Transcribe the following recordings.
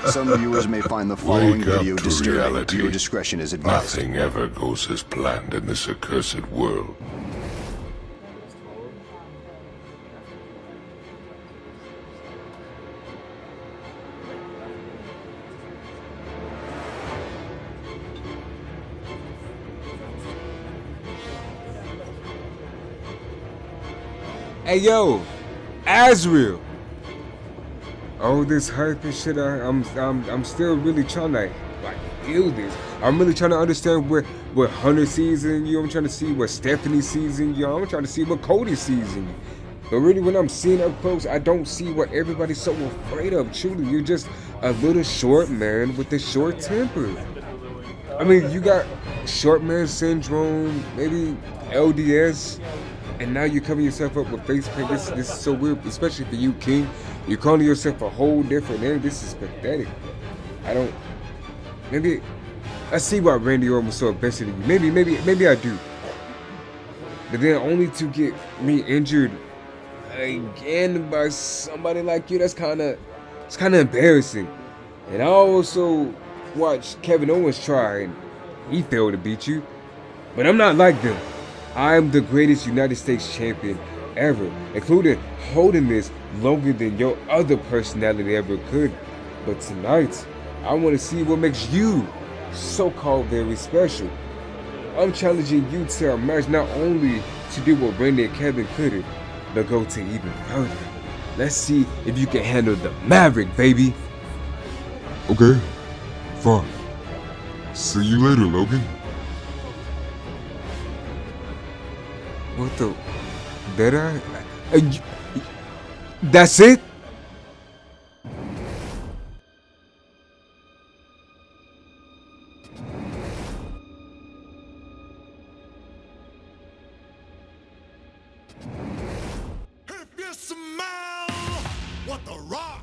Some viewers may find the following Wake up video to disturbing. reality. Viewer discretion is advised. Nothing ever goes as planned in this accursed world. Hey yo, Azrael. All this hype and shit, I'm still really trying to like feel this. I'm really trying to understand what Hunter sees in you. I'm trying to see what Stephanie sees in you. I'm trying to see what Cody sees in you. But really, when I'm seeing up close, I don't see what everybody's so afraid of. Truly, you're just a little short man with a short temper. I mean, you got short man syndrome, maybe LDS. And now you're covering yourself up with face paint. This is so weird, especially for you, King. You're calling yourself a whole different name. This is pathetic. Maybe I see why Randy Orton was so invested in you. Maybe I do. But then only to get me injured again by somebody like you, it's kind of embarrassing. And I also watched Kevin Owens try, and he failed to beat you. But I'm not like them. I'm the greatest United States champion ever, including holding this longer than your other personality ever could. But tonight, I want to see what makes you so-called very special. I'm challenging you to a match not only to do what Randy and Kevin couldn't, but go to even further. Let's see if you can handle the Maverick, baby. Okay, fine. See you later, Logan. What the? Did I? That's it? If you smell what the Rock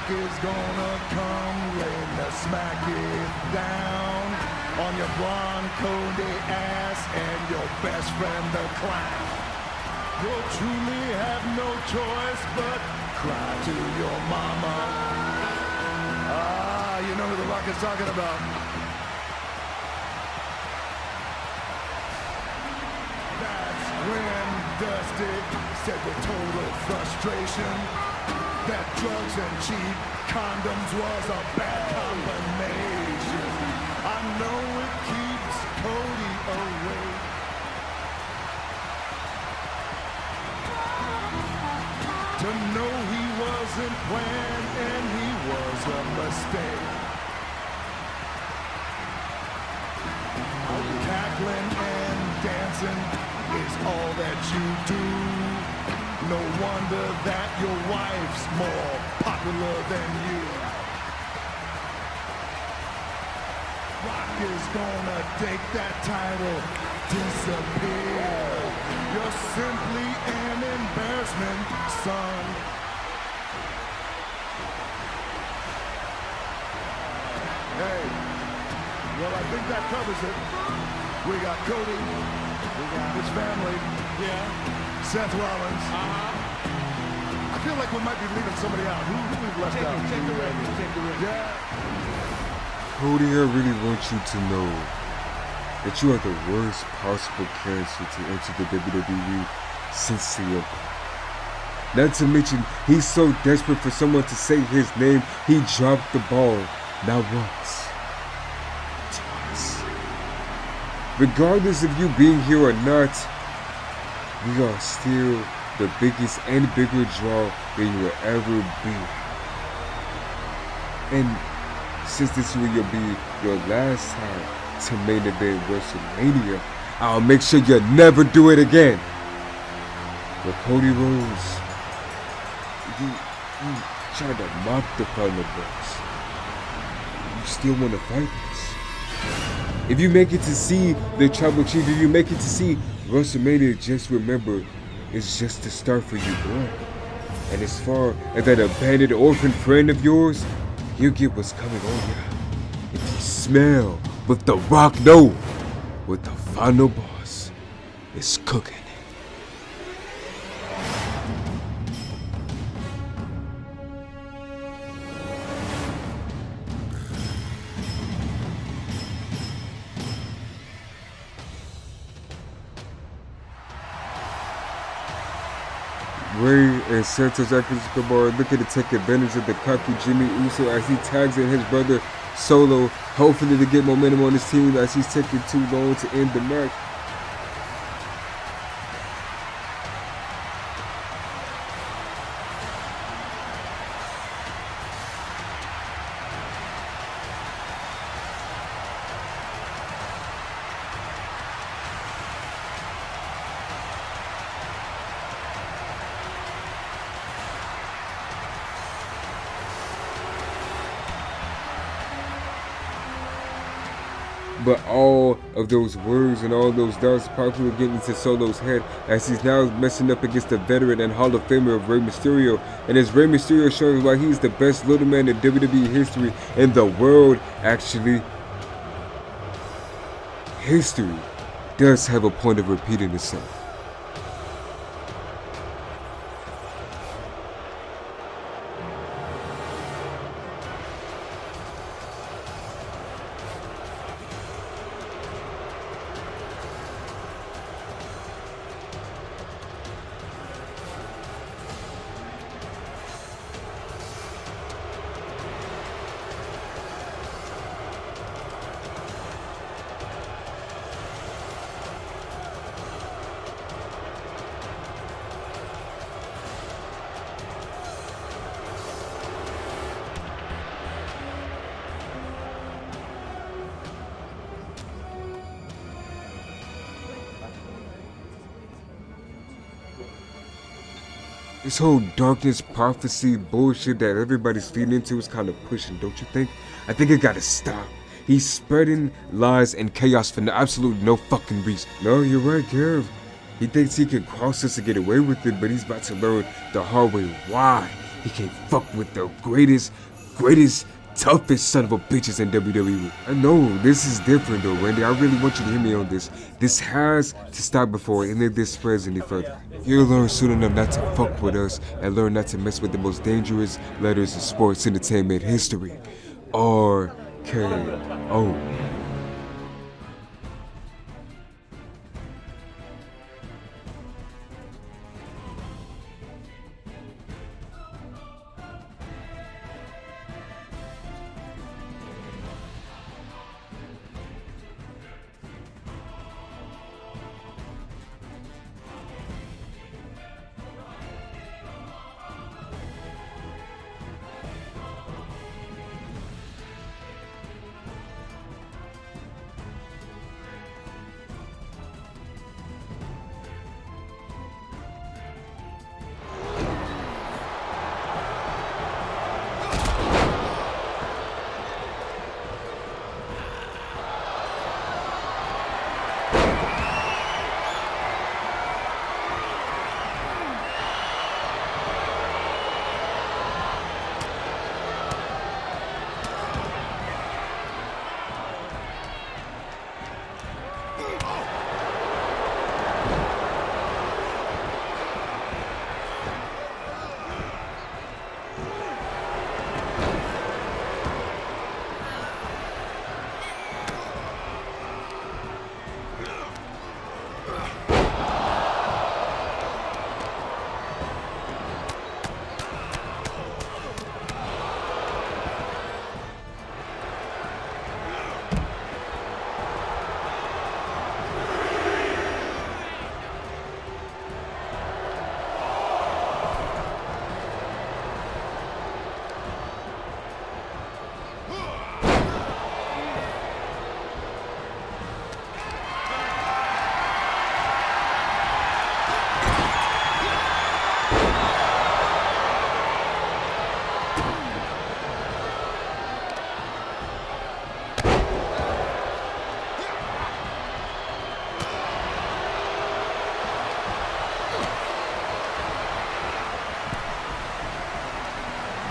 is gonna come, rain the smack it down on your Bronco the ass and your best friend the clown. You'll truly have no choice but cry to your mama. Ah, you know who the Rock is talking about. That's when Dusty said with total frustration that drugs and cheap condoms was a bad combination. I know it keeps Cody away. To know he wasn't planned and he was a mistake. Cackling and dancing is all that you do. No wonder that your wife's more popular than you. Rock is gonna take that title, disappear. You're simply an embarrassment, son. Hey, well, I think that covers it. We got Cody, we got his family. Yeah. Seth Rollins. I feel like we might be leaving somebody out. Who we've left out? Take the ring. Yeah. Cody, I really want you to know that you are the worst possible cancer to enter the WWE since CM Punk. Not to mention, he's so desperate for someone to say his name, he dropped the ball not once, twice. Regardless of you being here or not, we are still the biggest and bigger draw than you will ever be. And since this will be your last time to main event WrestleMania, I'll make sure you never do it again. But Cody Rhodes, you tried to mock the final boss. You still want to fight this? If you make it to see the Tribal Chief, if you make it to see WrestleMania, just remember, it's just the start for you, boy. And as far as that abandoned orphan friend of yours, you get what's coming on you. If you smell what The Rock know, what the final boss is cooking. Ray and Santos Escobar looking to take advantage of the cocky Jimmy Uso as he tags in his brother Solo, hopefully to get momentum on his team as he's taking too long to end the match. But all of those words and all those doubts probably get into Solo's head as he's now messing up against the veteran and Hall of Famer of Rey Mysterio. And as Rey Mysterio shows why he's the best little man in WWE history, in the world actually, history does have a point of repeating itself. This whole darkness prophecy bullshit that everybody's feeding into is kind of pushing, don't you think? I think it gotta stop. He's spreading lies and chaos for absolute no fucking reason. No, you're right, Kev. He thinks he can cross us and get away with it, but he's about to learn the hard way why he can't fuck with the greatest, toughest son of a bitches in WWE. I know, this is different though, Randy. I really want you to hear me on this. This has to stop before any of this spreads any further. You'll learn soon enough not to fuck with us and learn not to mess with the most dangerous letters in sports entertainment history. RKO.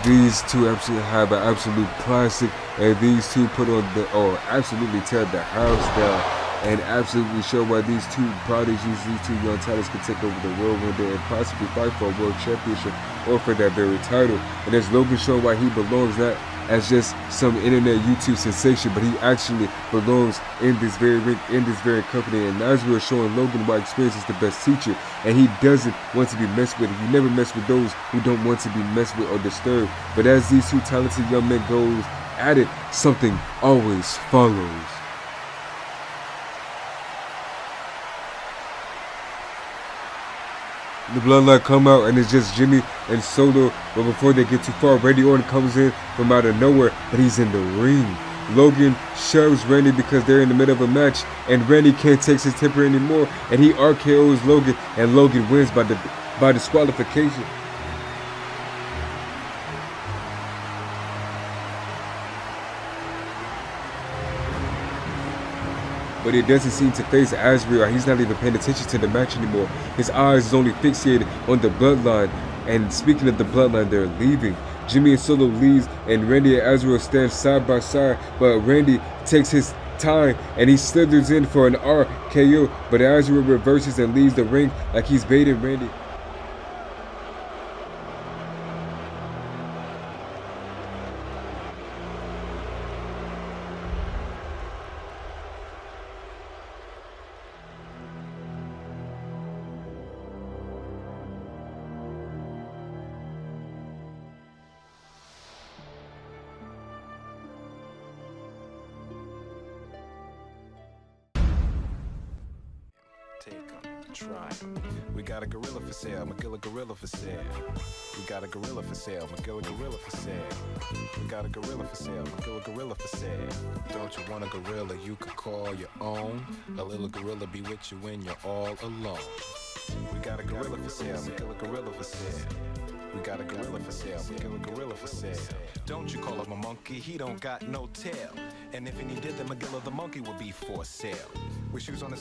these two absolutely have an absolute classic, and these two put on the absolutely tear the house down. And absolutely show why these two prodigies, these two young talents can take over the world one day and possibly fight for a world championship or for that very title. And there's Logan showing why he belongs not as just some internet YouTube sensation, but he actually belongs in this very ring, in this very company. And Nasrul is showing Logan why experience is the best teacher, and he doesn't want to be messed with. You never mess with those who don't want to be messed with or disturbed. But as these two talented young men goes at it, something always follows. The Bloodline come out and it's just Jimmy and Solo, but before they get too far, Randy Orton comes in from out of nowhere, but he's in the ring. Logan shoves Randy because they're in the middle of a match, and Randy can't take his temper anymore, and he RKO's Logan, and Logan wins by disqualification. But he doesn't seem to face Azrael. He's not even paying attention to the match anymore. His eyes is only fixated on the Bloodline. And speaking of the Bloodline, they're leaving. Jimmy and Solo leaves, and Randy and Azrael stand side by side. But Randy takes his time, and he slithers in for an RKO. But Azrael reverses and leaves the ring like he's baiting Randy. Try. We got a gorilla for sale, Magilla gorilla for sale. We got a gorilla for sale, Magilla gorilla for sale. We got a gorilla for sale, Magilla gorilla for sale. Don't you want a gorilla you could call your own? A little gorilla be with you when you're all alone. We got a gorilla for sale, Magilla gorilla for sale. We got a gorilla for sale, Magilla gorilla for sale. Don't you call him a monkey, he don't got no tail. And if he did, then Magilla the monkey would be for sale. With shoes on his